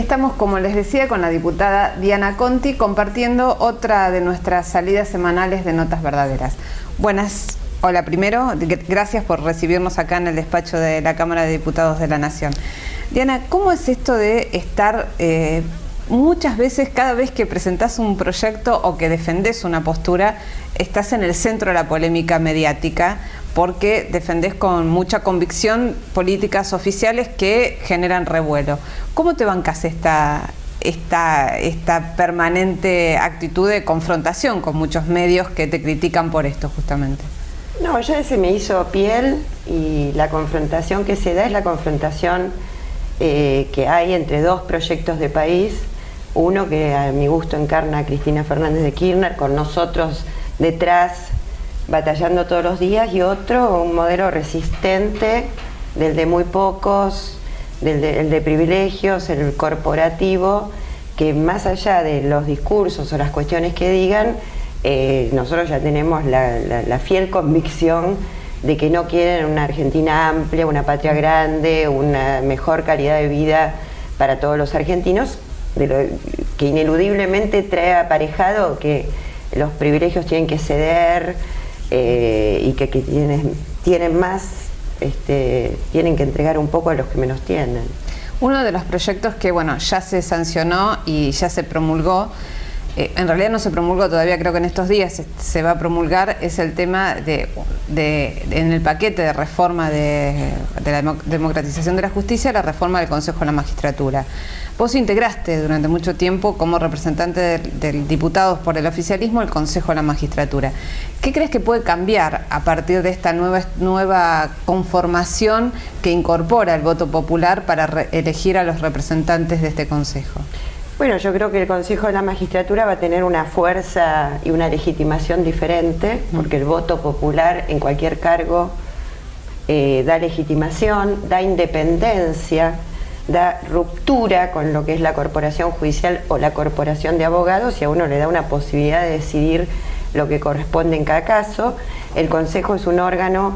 estamos, como les decía, con la diputada Diana Conti compartiendo otra de nuestras salidas semanales de Notas Verdaderas. Buenas, hola primero, gracias por recibirnos acá en el despacho de la Cámara de Diputados de la Nación. Diana, ¿cómo es esto de estar muchas veces, cada vez que presentás un proyecto o que defendés una postura, estás en el centro de la polémica mediática porque defendés con mucha convicción políticas oficiales que generan revuelo? ¿Cómo te bancás esta permanente actitud de confrontación con muchos medios que te critican por esto justamente? No, ya se me hizo piel, y la confrontación que se da es la confrontación que hay entre dos proyectos de país. Uno que a mi gusto encarna a Cristina Fernández de Kirchner, con nosotros detrás batallando todos los días, y otro, un modelo resistente, del de muy pocos, el de privilegios, el corporativo, que más allá de los discursos o las cuestiones que digan, nosotros ya tenemos la fiel convicción de que no quieren una Argentina amplia, una patria grande, una mejor calidad de vida para todos los argentinos, que ineludiblemente trae aparejado que los privilegios tienen que ceder, y que tienen más, tienen que entregar un poco a los que menos tienen. Uno de los proyectos que, bueno, ya se sancionó y ya se promulgó, en realidad no se promulgó todavía, creo que en estos días se va a promulgar, es el tema en el paquete de reforma de la democratización de la justicia, la reforma del Consejo de la Magistratura. Vos integraste durante mucho tiempo como representante del diputados por el oficialismo el Consejo de la Magistratura. ¿Qué crees que puede cambiar a partir de esta nueva conformación que incorpora el voto popular para elegir a los representantes de este Consejo? Bueno, yo creo que el Consejo de la Magistratura va a tener una fuerza y una legitimación diferente, porque el voto popular en cualquier cargo da legitimación, da independencia, da ruptura con lo que es la corporación judicial o la corporación de abogados, y a uno le da una posibilidad de decidir lo que corresponde en cada caso. El Consejo es un órgano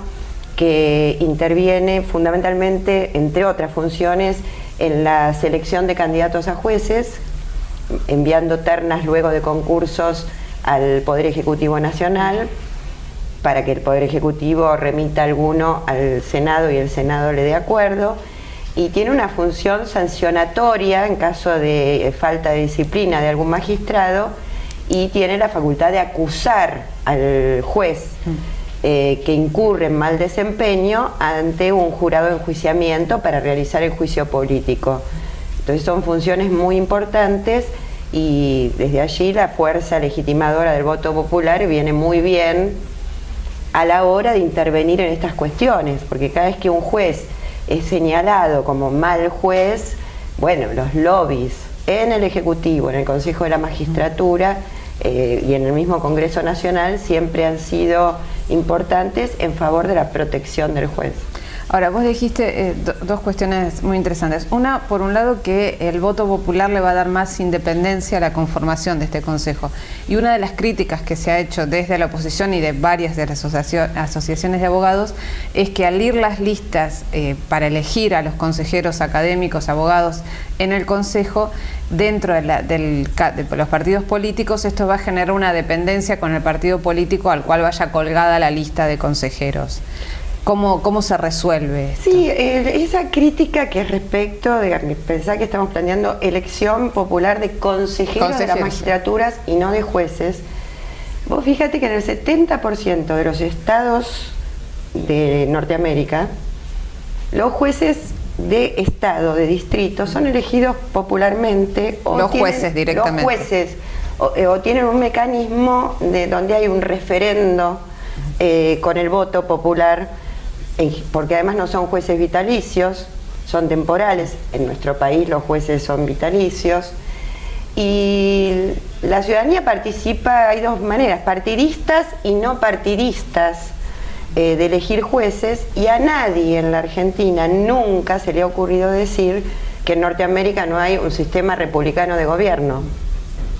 que interviene fundamentalmente, entre otras funciones, en la selección de candidatos a jueces, enviando ternas luego de concursos al Poder Ejecutivo Nacional, para que el Poder Ejecutivo remita alguno al Senado y el Senado le dé acuerdo, y tiene una función sancionatoria en caso de falta de disciplina de algún magistrado, y tiene la facultad de acusar al juez que incurre en mal desempeño ante un jurado de enjuiciamiento para realizar el juicio político. Entonces son funciones muy importantes, y desde allí la fuerza legitimadora del voto popular viene muy bien a la hora de intervenir en estas cuestiones, porque cada vez que un juez es señalado como mal juez, bueno, los lobbies en el Ejecutivo, en el Consejo de la Magistratura y en el mismo Congreso Nacional siempre han sido importantes en favor de la protección del juez. Ahora, vos dijiste dos cuestiones muy interesantes. Una, por un lado, que el voto popular le va a dar más independencia a la conformación de este Consejo. Y una de las críticas que se ha hecho desde la oposición y de varias de las asociaciones de abogados es que al ir las listas para elegir a los consejeros académicos, abogados en el Consejo, dentro de los partidos políticos, esto va a generar una dependencia con el partido político al cual vaya colgada la lista de consejeros. ¿Cómo se resuelve esto? Sí, esa crítica que es respecto de pensar que estamos planteando elección popular de consejeros de las magistraturas y no de jueces. Vos fíjate que en el 70% de los estados de Norteamérica, los jueces de estado, de distrito, son elegidos popularmente. Los jueces directamente. Los jueces, o tienen un mecanismo donde hay un referendo con el voto popular, porque además no son jueces vitalicios, son temporales. En nuestro país los jueces son vitalicios, y la ciudadanía participa, hay dos maneras, partidistas y no partidistas, de elegir jueces, y a nadie en la Argentina nunca se le ha ocurrido decir que en Norteamérica no hay un sistema republicano de gobierno,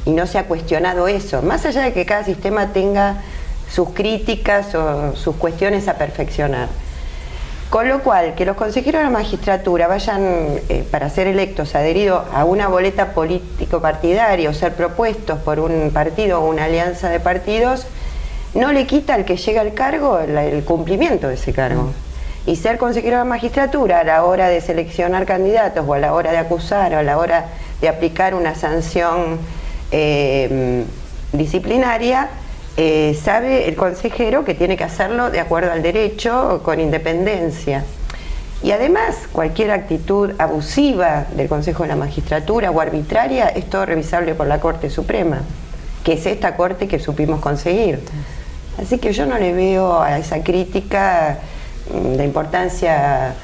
y no se ha cuestionado eso, más allá de que cada sistema tenga sus críticas o sus cuestiones a perfeccionar. Con lo cual, que los consejeros de la magistratura vayan, para ser electos, adheridos a una boleta político-partidaria o ser propuestos por un partido o una alianza de partidos, no le quita al que llega al cargo el cumplimiento de ese cargo. Y ser consejero de la magistratura a la hora de seleccionar candidatos o a la hora de acusar o a la hora de aplicar una sanción disciplinaria, sabe el consejero que tiene que hacerlo de acuerdo al derecho, con independencia. Y además, cualquier actitud abusiva del Consejo de la Magistratura o arbitraria es todo revisable por la Corte Suprema, que es esta Corte que supimos conseguir. Así que yo no le veo a esa crítica de importancia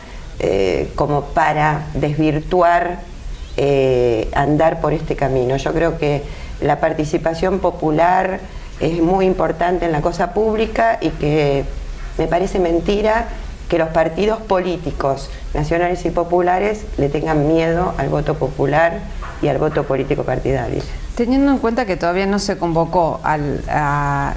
como para desvirtuar andar por este camino. Yo creo que la participación popular es muy importante en la cosa pública y que me parece mentira que los partidos políticos nacionales y populares le tengan miedo al voto popular y al voto político partidario. Teniendo en cuenta que todavía no se convocó a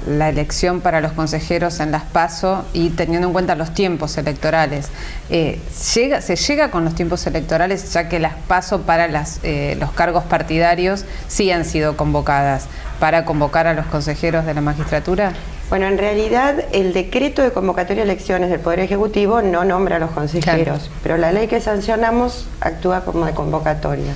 la elección para los consejeros en las PASO y teniendo en cuenta los tiempos electorales, ¿se llega con los tiempos electorales, ya que las PASO para los cargos partidarios sí han sido convocadas, para convocar a los consejeros de la magistratura? Bueno, en realidad el decreto de convocatoria de elecciones del Poder Ejecutivo no nombra a los consejeros, claro, pero la ley que sancionamos actúa como de convocatoria.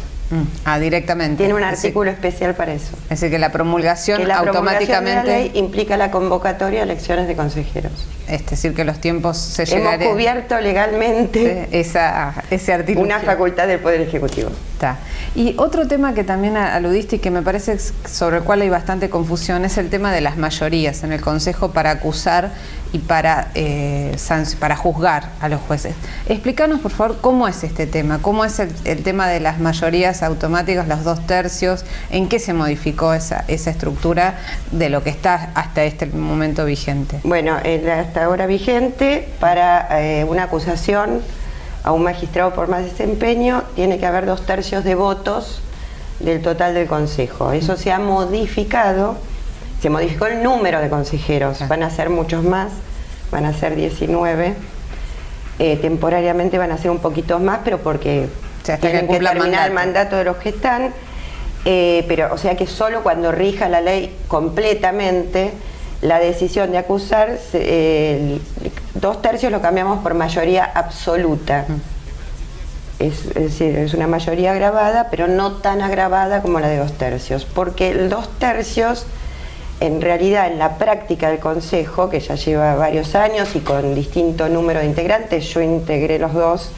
Directamente. Tiene un artículo especial para eso. Es decir, que la promulgación automáticamente... La ley implica la convocatoria de elecciones de consejeros. Es decir, que los tiempos se llegarían... Hemos cubierto legalmente ese artículo. Una facultad del Poder Ejecutivo. Está. Y otro tema que también aludiste y que me parece sobre el cual hay bastante confusión es el tema de las mayorías en el Consejo para acusar y para juzgar a los jueces. Explícanos, por favor, cómo es este tema, cómo es el tema de las mayorías automáticas, los 2/3, en qué se modificó esa estructura de lo que está hasta este momento vigente. Bueno, hasta ahora vigente, para una acusación a un magistrado por más desempeño, tiene que haber 2/3 de votos del total del Consejo. Eso se ha modificado. Se modificó el número de consejeros, van a ser muchos más, van a ser 19, temporariamente van a ser un poquito más, pero porque tienen que terminar el mandato de los que están, pero o sea que solo cuando rija la ley completamente, la decisión de acusar, 2/3 lo cambiamos por mayoría absoluta. Es decir, es una mayoría agravada, pero no tan agravada como la de 2/3, porque el 2/3 en realidad en la práctica del Consejo, que ya lleva varios años y con distinto número de integrantes, yo integré los dos,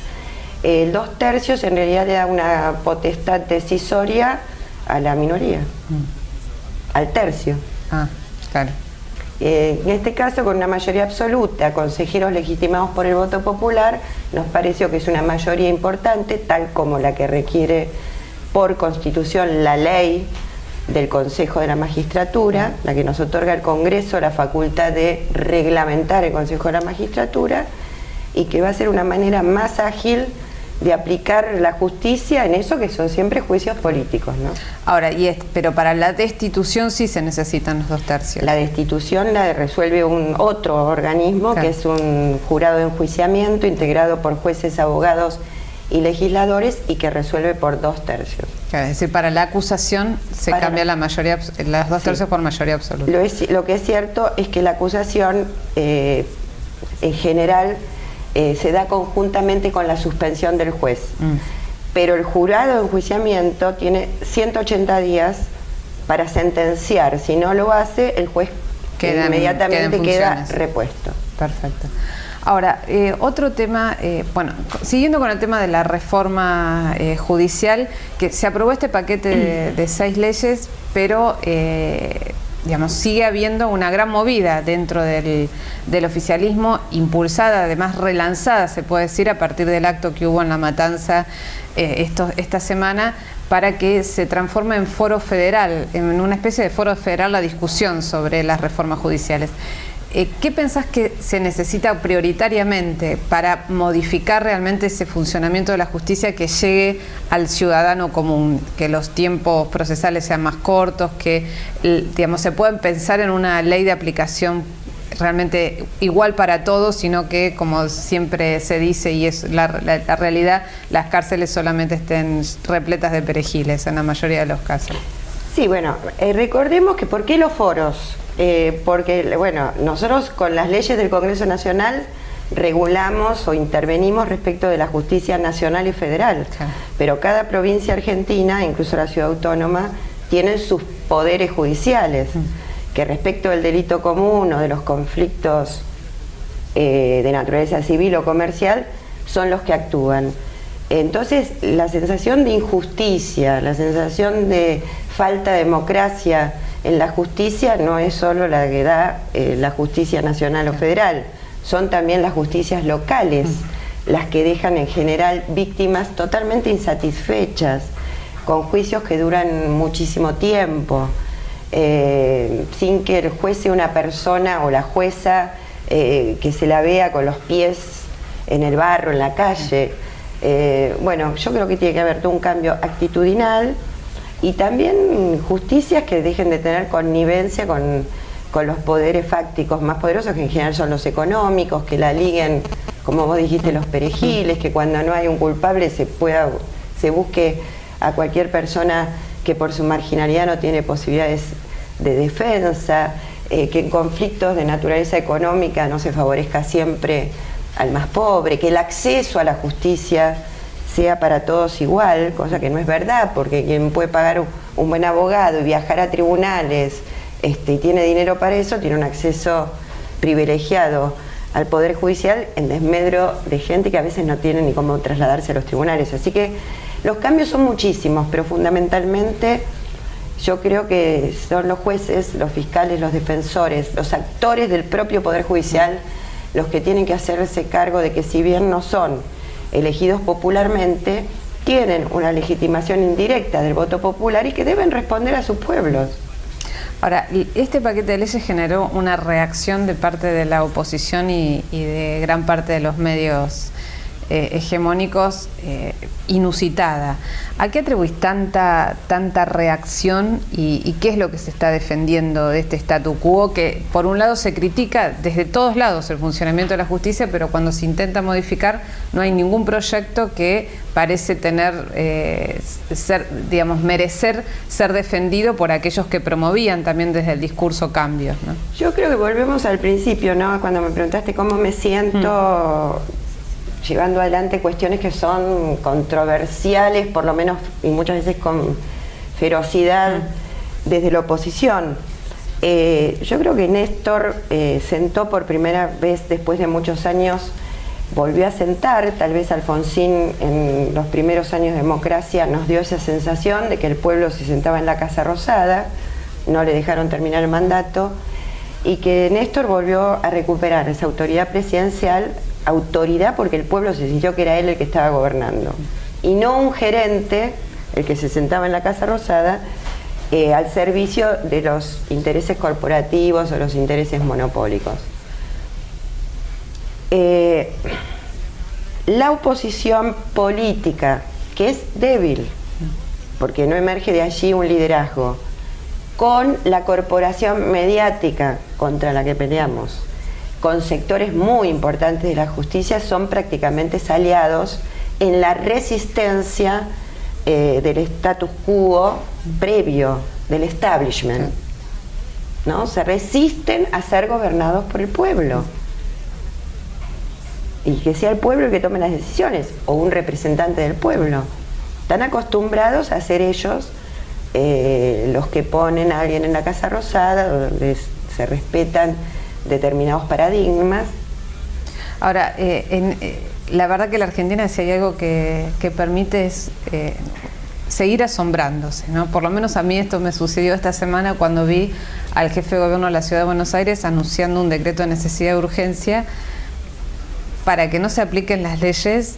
el 2/3 en realidad le da una potestad decisoria a la minoría, al tercio. Claro. En este caso, con una mayoría absoluta, consejeros legitimados por el voto popular, nos pareció que es una mayoría importante, tal como la que requiere por Constitución la ley del Consejo de la Magistratura, la que nos otorga el Congreso la facultad de reglamentar el Consejo de la Magistratura, y que va a ser una manera más ágil de aplicar la justicia en eso que son siempre juicios políticos, ¿no? Ahora, pero para la destitución sí se necesitan los 2/3. La destitución la resuelve otro organismo, claro, que es un jurado de enjuiciamiento integrado por jueces, abogados y legisladores, y que resuelve por 2/3. Claro, es decir, para la acusación se cambia la mayoría, las 2/3 por mayoría absoluta. Lo que es cierto es que la acusación en general se da conjuntamente con la suspensión del juez. Pero el jurado de enjuiciamiento tiene 180 días para sentenciar. Si no lo hace, el juez inmediatamente queda repuesto. Perfecto. Ahora, otro tema, bueno, siguiendo con el tema de la reforma judicial, que se aprobó este paquete de 6 leyes, pero digamos, sigue habiendo una gran movida dentro del oficialismo, impulsada, además relanzada, se puede decir, a partir del acto que hubo en La Matanza esta semana, para que se transforme en foro federal, en una especie de foro federal, la discusión sobre las reformas judiciales. ¿Qué pensás que se necesita prioritariamente para modificar realmente ese funcionamiento de la justicia que llegue al ciudadano común? Que los tiempos procesales sean más cortos, que digamos, se puedan pensar en una ley de aplicación realmente igual para todos, sino que, como siempre se dice, y es la realidad, las cárceles solamente estén repletas de perejiles en la mayoría de los casos. Sí, bueno, recordemos que ¿por qué los foros? Porque, bueno, nosotros con las leyes del Congreso Nacional regulamos o intervenimos respecto de la justicia nacional y federal, claro. Pero cada provincia argentina, incluso la ciudad autónoma, tienen sus poderes judiciales, que respecto del delito común o de los conflictos de naturaleza civil o comercial, son los que actúan. Entonces, la sensación de injusticia, la sensación de falta de democracia en la justicia no es solo la que da la justicia nacional o federal, son también las justicias locales las que dejan en general víctimas totalmente insatisfechas, con juicios que duran muchísimo tiempo, sin que el juez sea una persona o la jueza que se la vea con los pies en el barro, en la calle. Bueno, yo creo que tiene que haber todo un cambio actitudinal y también justicias que dejen de tener connivencia con los poderes fácticos más poderosos, que en general son los económicos, que la liguen, como vos dijiste, los perejiles, que cuando no hay un culpable se busque a cualquier persona que por su marginalidad no tiene posibilidades de defensa, que en conflictos de naturaleza económica no se favorezca siempre al más pobre, que el acceso a la justicia sea para todos igual, cosa que no es verdad, porque quien puede pagar un buen abogado y viajar a tribunales y tiene dinero para eso, tiene un acceso privilegiado al Poder Judicial en desmedro de gente que a veces no tiene ni cómo trasladarse a los tribunales. Así que los cambios son muchísimos, pero fundamentalmente yo creo que son los jueces, los fiscales, los defensores, los actores del propio Poder Judicial los que tienen que hacerse cargo de que, si bien no son elegidos popularmente, tienen una legitimación indirecta del voto popular y que deben responder a sus pueblos. Ahora, este paquete de leyes generó una reacción de parte de la oposición y de gran parte de los medios hegemónicos inusitada. ¿A qué atribuís tanta reacción y qué es lo que se está defendiendo de este statu quo, que por un lado se critica desde todos lados el funcionamiento de la justicia, pero cuando se intenta modificar no hay ningún proyecto que parece tener merecer ser defendido por aquellos que promovían también desde el discurso cambios, ¿no? Yo creo que volvemos al principio, ¿no? Cuando me preguntaste cómo me siento llevando adelante cuestiones que son controversiales, por lo menos, y muchas veces con ferocidad desde la oposición. Yo creo que Néstor sentó por primera vez después de muchos años, volvió a sentar. Tal vez Alfonsín en los primeros años de democracia nos dio esa sensación de que el pueblo se sentaba en la Casa Rosada, no le dejaron terminar el mandato, y que Néstor volvió a recuperar esa autoridad presidencial, autoridad porque el pueblo se sintió que era él el que estaba gobernando, y no un gerente, el que se sentaba en la Casa Rosada, al servicio de los intereses corporativos o los intereses monopólicos. La oposición política, que es débil, porque no emerge de allí un liderazgo, con la corporación mediática contra la que peleamos, con sectores muy importantes de la justicia, son prácticamente aliados en la resistencia del status quo previo del establishment, ¿no? Se resisten a ser gobernados por el pueblo y que sea el pueblo el que tome las decisiones, o un representante del pueblo. Están acostumbrados a ser ellos los que ponen a alguien en la Casa Rosada, donde se respetan determinados paradigmas. Ahora, la verdad que la Argentina, si hay algo que permite es seguir asombrándose, ¿no? Por lo menos a mí esto me sucedió esta semana cuando vi al jefe de gobierno de la Ciudad de Buenos Aires anunciando un decreto de necesidad de urgencia para que no se apliquen las leyes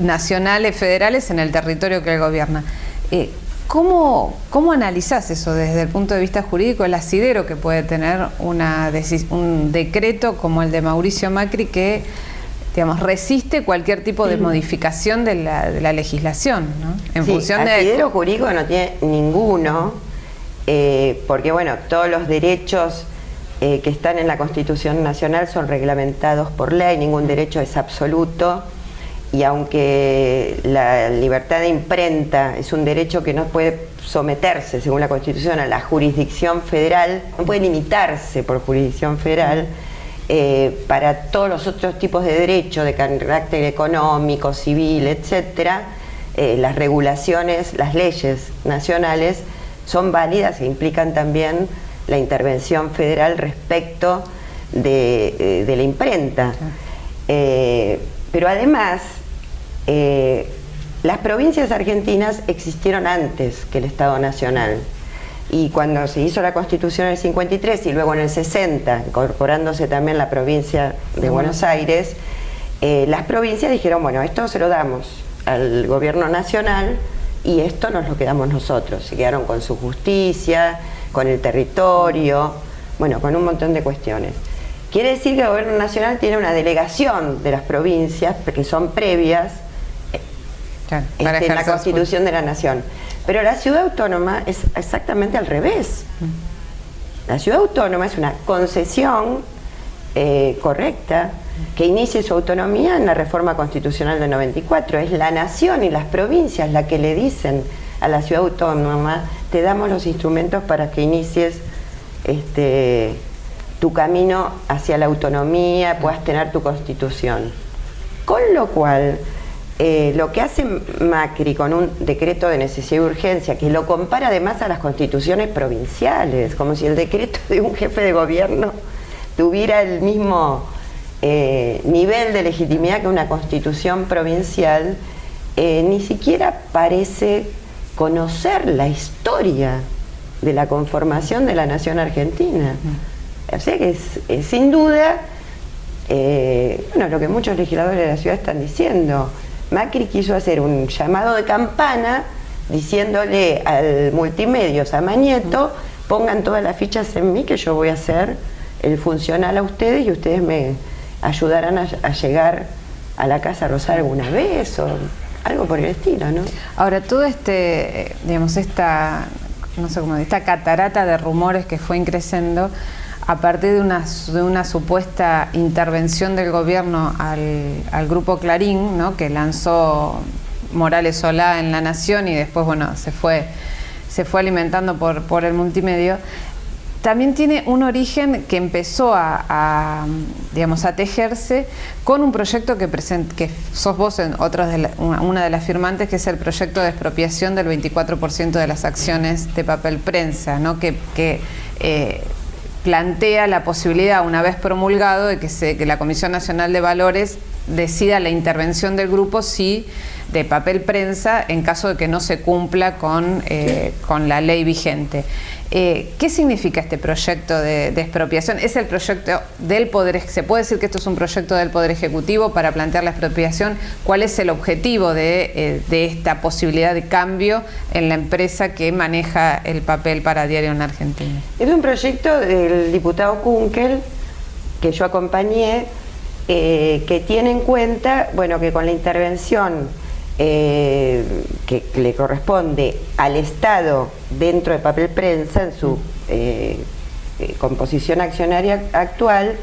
nacionales, federales en el territorio que él gobierna. ¿Cómo analizás eso desde el punto de vista jurídico, el asidero que puede tener un decreto como el de Mauricio Macri que, digamos, resiste cualquier tipo de modificación de la legislación, ¿no? En función de... Asidero jurídico no tiene ninguno, porque bueno, todos los derechos que están en la Constitución Nacional son reglamentados por ley, ningún derecho es absoluto, y aunque la libertad de imprenta es un derecho que no puede someterse, según la Constitución, a la jurisdicción federal, no puede limitarse por jurisdicción federal, para todos los otros tipos de derechos de carácter económico, civil, etcétera, las regulaciones, las leyes nacionales son válidas e implican también la intervención federal respecto de la imprenta. Pero además, las provincias argentinas existieron antes que el Estado Nacional. Y cuando se hizo la Constitución en el 53 y luego en el 60, incorporándose también la provincia de Buenos Aires, las provincias dijeron, bueno, esto se lo damos al gobierno nacional y esto nos lo quedamos nosotros. Se quedaron con su justicia, con el territorio, bueno, con un montón de cuestiones. Quiere decir que el gobierno nacional tiene una delegación de las provincias que son previas en la Constitución de la Nación. Pero la ciudad autónoma es exactamente al revés. La ciudad autónoma es una concesión correcta que inicie su autonomía en la reforma constitucional del 94. Es la nación y las provincias la que le dicen a la ciudad autónoma, te damos los instrumentos para que inicies tu camino hacia la autonomía, puedas tener tu constitución. Con lo cual, lo que hace Macri con un decreto de necesidad y urgencia, que lo compara además a las constituciones provinciales, como si el decreto de un jefe de gobierno tuviera el mismo nivel de legitimidad que una constitución provincial, ni siquiera parece conocer la historia de la conformación de la nación argentina. O sea que es sin duda bueno, lo que muchos legisladores de la ciudad están diciendo. Macri quiso hacer un llamado de campana diciéndole al multimedios, a Mañeto, pongan todas las fichas en mí que yo voy a ser el funcional a ustedes y ustedes me ayudarán a llegar a la Casa Rosada alguna vez o algo por el estilo, ¿no? Ahora, todo digamos, esta catarata de rumores que fue increciendo a partir de una supuesta intervención del gobierno al grupo Clarín, ¿no?, que lanzó Morales Solá en La Nación y después, bueno, se fue alimentando por el multimedio, también tiene un origen que empezó a tejerse con un proyecto que sos vos una de las firmantes, que es el proyecto de expropiación del 24% de las acciones de Papel Prensa, ¿no?, que plantea la posibilidad, una vez promulgado, de que la Comisión Nacional de Valores decida la intervención del grupo de Papel Prensa en caso de que no se cumpla con la ley vigente. ¿Qué significa este proyecto de expropiación? ¿Es el proyecto del Poder? ¿Se puede decir que esto es un proyecto del Poder Ejecutivo para plantear la expropiación? ¿Cuál es el objetivo de esta posibilidad de cambio en la empresa que maneja el papel para Diario en Argentina? Es un proyecto del diputado Kunkel, que yo acompañé, que tiene en cuenta, bueno, que con la intervención que le corresponde al Estado dentro de Papel Prensa en su composición accionaria actual,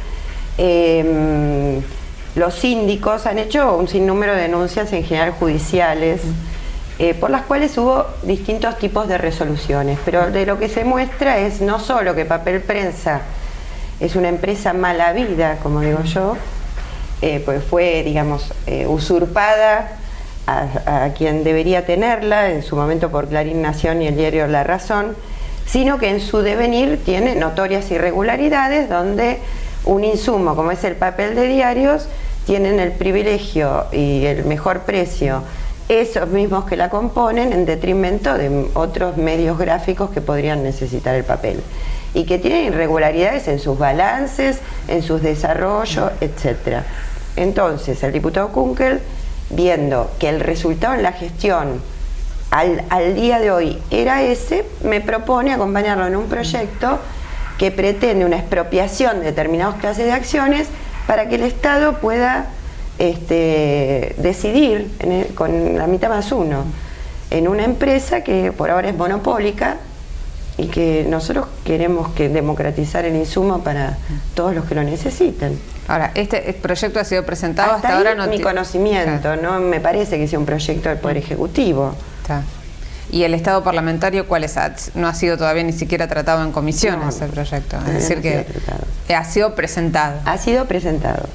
los síndicos han hecho un sinnúmero de denuncias, en general judiciales, por las cuales hubo distintos tipos de resoluciones, pero de lo que se muestra es no solo que Papel Prensa es una empresa mala vida, como digo yo, pues fue, digamos, usurpada a quien debería tenerla, en su momento por Clarín Nación y el diario La Razón, sino que en su devenir tiene notorias irregularidades donde un insumo como es el papel de diarios tienen el privilegio y el mejor precio esos mismos que la componen en detrimento de otros medios gráficos que podrían necesitar el papel y que tienen irregularidades en sus balances, en sus desarrollos, etc. Entonces el diputado Kunkel, viendo que el resultado en la gestión al día de hoy era ese, me propone acompañarlo en un proyecto que pretende una expropiación de determinadas clases de acciones para que el Estado pueda decidir con la mitad más uno en una empresa que por ahora es monopólica y que nosotros queremos que democratizar el insumo para todos los que lo necesiten. Ahora, este proyecto ha sido presentado hasta ahí ahora. No mi conocimiento, no me parece que sea un proyecto del Poder Ejecutivo. Está. ¿Y el estado parlamentario cuál es? No ha sido todavía ni siquiera tratado en comisiones el proyecto. Es decir, que ha sido presentado. Ha sido presentado.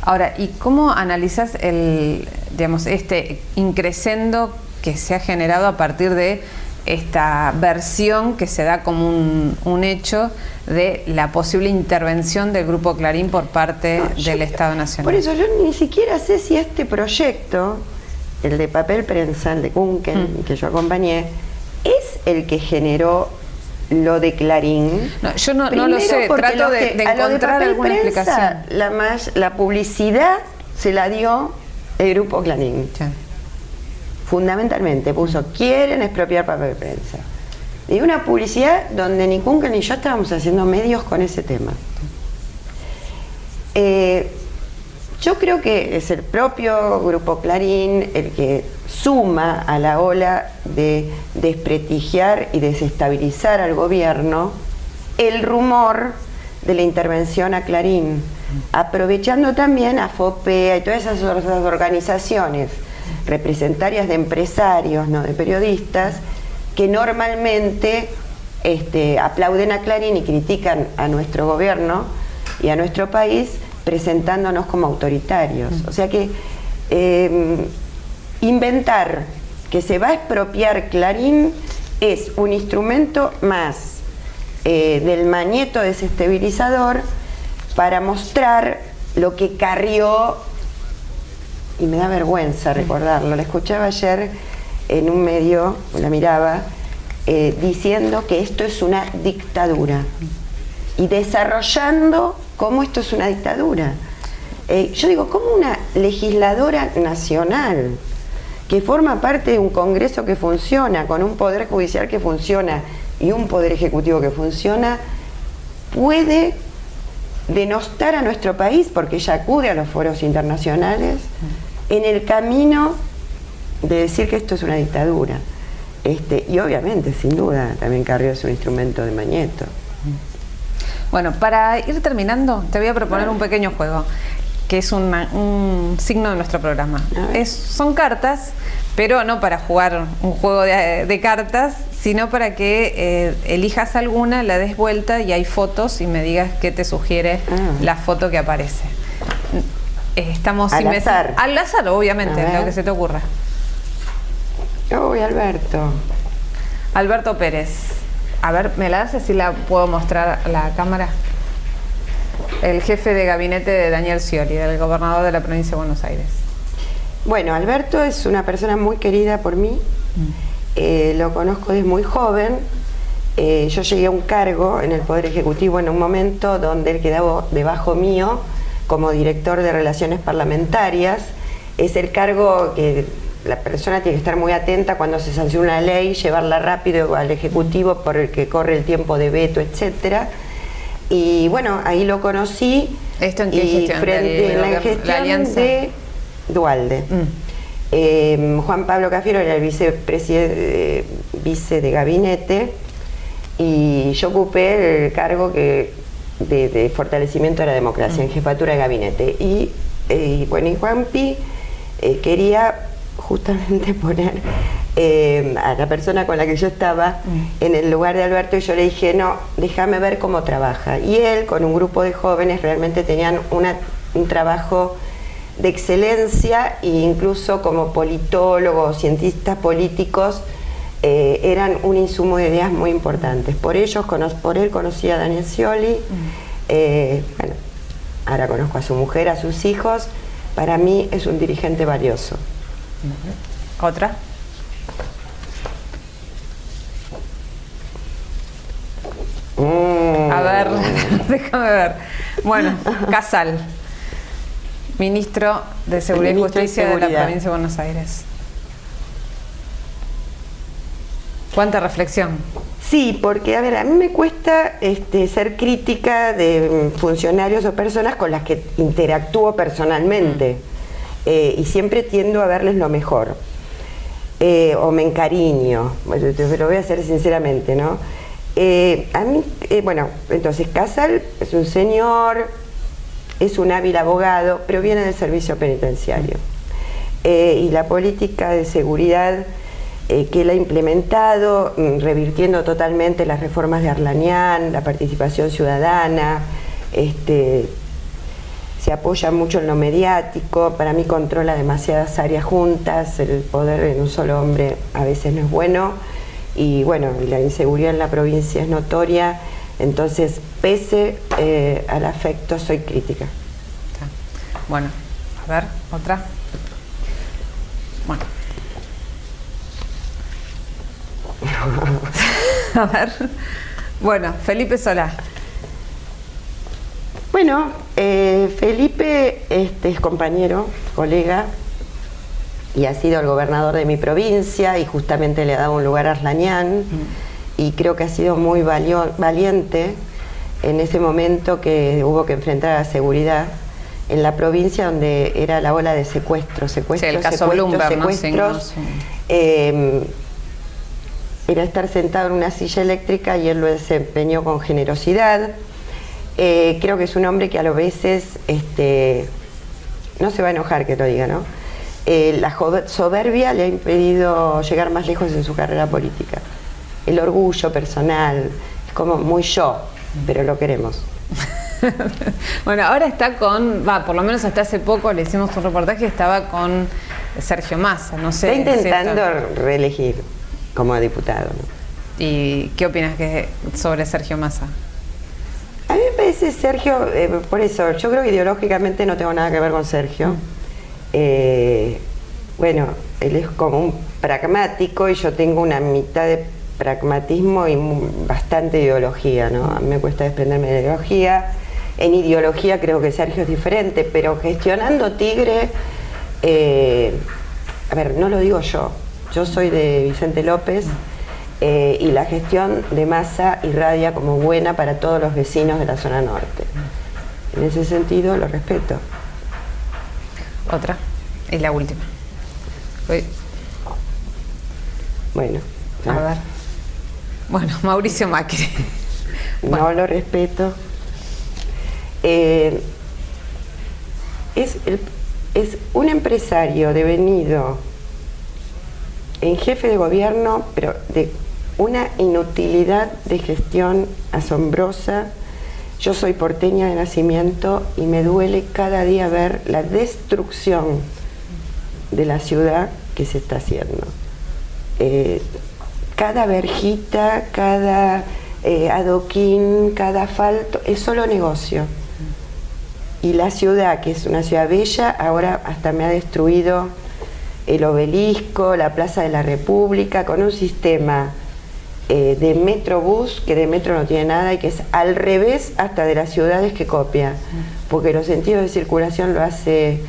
Ahora, ¿y cómo analizas este increscendo que se ha generado a partir de esta versión que se da como un hecho de la posible intervención del Grupo Clarín por parte del Estado Nacional? Por eso yo ni siquiera sé si este proyecto, el de papel prensa, el de Kunken, que yo acompañé, es el que generó lo de Clarín. No, yo no lo sé, trato de encontrar alguna explicación. La publicidad se la dio el Grupo Clarín. Sí. Fundamentalmente puso, quieren expropiar papel prensa. Y una publicidad donde ni Kunkel ni yo estábamos haciendo medios con ese tema. Yo creo que es el propio Grupo Clarín el que suma a la ola de desprestigiar y desestabilizar al gobierno el rumor de la intervención a Clarín, aprovechando también a FOPEA y todas esas otras organizaciones representarias de empresarios, no de periodistas, que normalmente aplauden a Clarín y critican a nuestro gobierno y a nuestro país, presentándonos como autoritarios. O sea que inventar que se va a expropiar Clarín es un instrumento más del mañeto desestabilizador para mostrar lo que carrió, y me da vergüenza recordarlo, la escuchaba ayer en un medio, la miraba, diciendo que esto es una dictadura y desarrollando cómo esto es una dictadura. Yo digo, ¿cómo una legisladora nacional que forma parte de un Congreso que funciona, con un Poder Judicial que funciona y un Poder Ejecutivo que funciona, puede denostar a nuestro país, porque ella acude a los foros internacionales, en el camino de decir que esto es una dictadura? Y obviamente, sin duda, también Carrió es un instrumento de mañeto. Bueno, para ir terminando, te voy a proponer un pequeño juego, que es un signo de nuestro programa. Son cartas, pero no para jugar un juego de cartas, sino para que elijas alguna, la des vuelta y hay fotos y me digas qué te sugiere la foto que aparece. Estamos al azar. Al azar, obviamente, lo que se te ocurra. Yo voy, Alberto. Alberto Pérez. A ver, ¿me la haces si la puedo mostrar a la cámara? El jefe de gabinete de Daniel Scioli, del gobernador de la provincia de Buenos Aires. Bueno, Alberto es una persona muy querida por mí. Lo conozco desde muy joven. Yo llegué a un cargo en el Poder Ejecutivo en un momento donde él quedaba debajo mío como director de Relaciones Parlamentarias. Es el cargo que la persona tiene que estar muy atenta cuando se sanciona una ley, llevarla rápido al Ejecutivo por el que corre el tiempo de veto, etcétera. Y bueno, ahí lo conocí. ¿Esto en qué gestión? En la gestión de Duhalde. Juan Pablo Cafiero era el vice de gabinete y yo ocupé el cargo de fortalecimiento de la democracia en jefatura de gabinete. Y Juanpi quería justamente poner a la persona con la que yo estaba en el lugar de Alberto, y yo le dije, no, déjame ver cómo trabaja. Y él, con un grupo de jóvenes, realmente tenían un trabajo de excelencia, e incluso como politólogos, cientistas políticos, eran un insumo de ideas muy importantes. Por él conocí a Daniel Scioli, bueno, ahora conozco a su mujer, a sus hijos. Para mí es un dirigente valioso. ¿Otra? A ver, déjame ver. Bueno, Casal, ministro de Seguridad y Justicia de la provincia de Buenos Aires. ¿Cuánta reflexión? Sí, porque a ver, a mí me cuesta ser crítica de funcionarios o personas con las que interactúo personalmente. Y siempre tiendo a verles lo mejor. O me encariño, te lo voy a hacer sinceramente, ¿no? A mí, bueno, entonces Casal es un señor, es un hábil abogado, pero viene del servicio penitenciario. Y la política de seguridad que él ha implementado, revirtiendo totalmente las reformas de Arlanián, la participación ciudadana, se apoya mucho en lo mediático, para mí controla demasiadas áreas juntas, el poder en un solo hombre a veces no es bueno, y bueno, la inseguridad en la provincia es notoria, entonces pese al afecto soy crítica. Bueno, a ver, otra. Bueno. A ver. Bueno, Felipe Solá. Bueno, Felipe es compañero, colega, y ha sido el gobernador de mi provincia y justamente le ha dado un lugar a Arlanián y creo que ha sido muy valiente en ese momento que hubo que enfrentar a la seguridad en la provincia donde era la ola de secuestros, sí, el caso Bloomberg, secuestros. Era estar sentado en una silla eléctrica y él lo desempeñó con generosidad. Creo que es un hombre que a veces no se va a enojar que lo diga, ¿no? La soberbia le ha impedido llegar más lejos en su carrera política. El orgullo personal, es como muy yo, pero lo queremos. Bueno, ahora está con, por lo menos hasta hace poco le hicimos un reportaje, estaba con Sergio Massa, no sé. Está intentando reelegir como diputado, ¿no? ¿Y qué opinas sobre Sergio Massa? A mí me parece Sergio, por eso, yo creo que ideológicamente no tengo nada que ver con Sergio. Bueno, él es como un pragmático y yo tengo una mitad de pragmatismo y bastante ideología, ¿no? A mí me cuesta desprenderme de ideología. En ideología creo que Sergio es diferente, pero gestionando Tigre, a ver, no lo digo yo soy de Vicente López y la gestión de Massa irradia como buena para todos los vecinos de la zona norte. En ese sentido lo respeto. Otra, y la última. Bueno. A ver. Bueno, Mauricio Macri. No lo respeto. Es un empresario devenido en jefe de gobierno, pero de una inutilidad de gestión asombrosa. Yo soy porteña de nacimiento y me duele cada día ver la destrucción de la ciudad que se está haciendo. Cada verjita, cada adoquín, cada asfalto, es solo negocio. Y la ciudad, que es una ciudad bella, ahora hasta me ha destruido el Obelisco, la Plaza de la República, con un sistema de metrobús, que de metro no tiene nada y que es al revés hasta de las ciudades que copia, porque los sentidos de circulación lo hace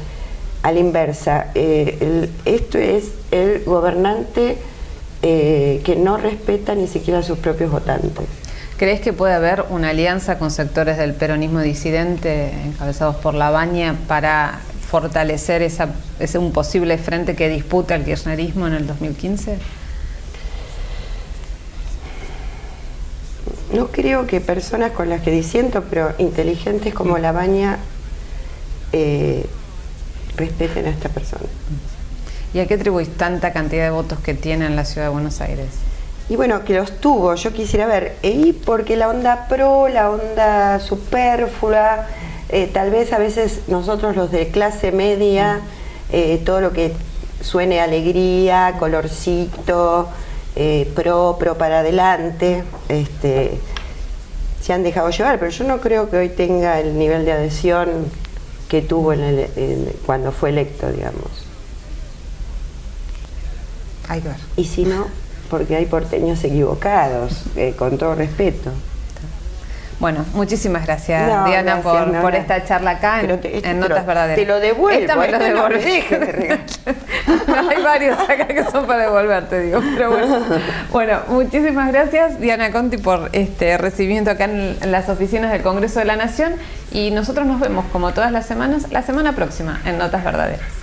a la inversa. Esto es el gobernante que no respeta ni siquiera a sus propios votantes. ¿Crees que puede haber una alianza con sectores del peronismo disidente encabezados por Labaña para fortalecer ese un posible frente que disputa el kirchnerismo en el 2015? No creo que personas con las que disiento, pero inteligentes como Labaña, respeten a esta persona. ¿Y a qué atribuís tanta cantidad de votos que tiene en la ciudad de Buenos Aires? Y bueno, que los tuvo, yo quisiera ver, y porque la onda pro, la onda superflua, tal vez a veces nosotros los de clase media, todo lo que suene alegría, colorcito, pro para adelante, se han dejado llevar, pero yo no creo que hoy tenga el nivel de adhesión que tuvo cuando fue electo, digamos. Hay que ver. Y si no, porque hay porteños equivocados, con todo respeto. Bueno, muchísimas gracias, Diana, por esta charla acá en Notas Verdaderas. Te lo devuelvo. Esta me lo devuelve. No, hay varios acá que son para devolverte, digo. Pero bueno, muchísimas gracias, Diana Conti, por recibimiento acá en las oficinas del Congreso de la Nación. Y nosotros nos vemos, como todas las semanas, la semana próxima en Notas Verdaderas.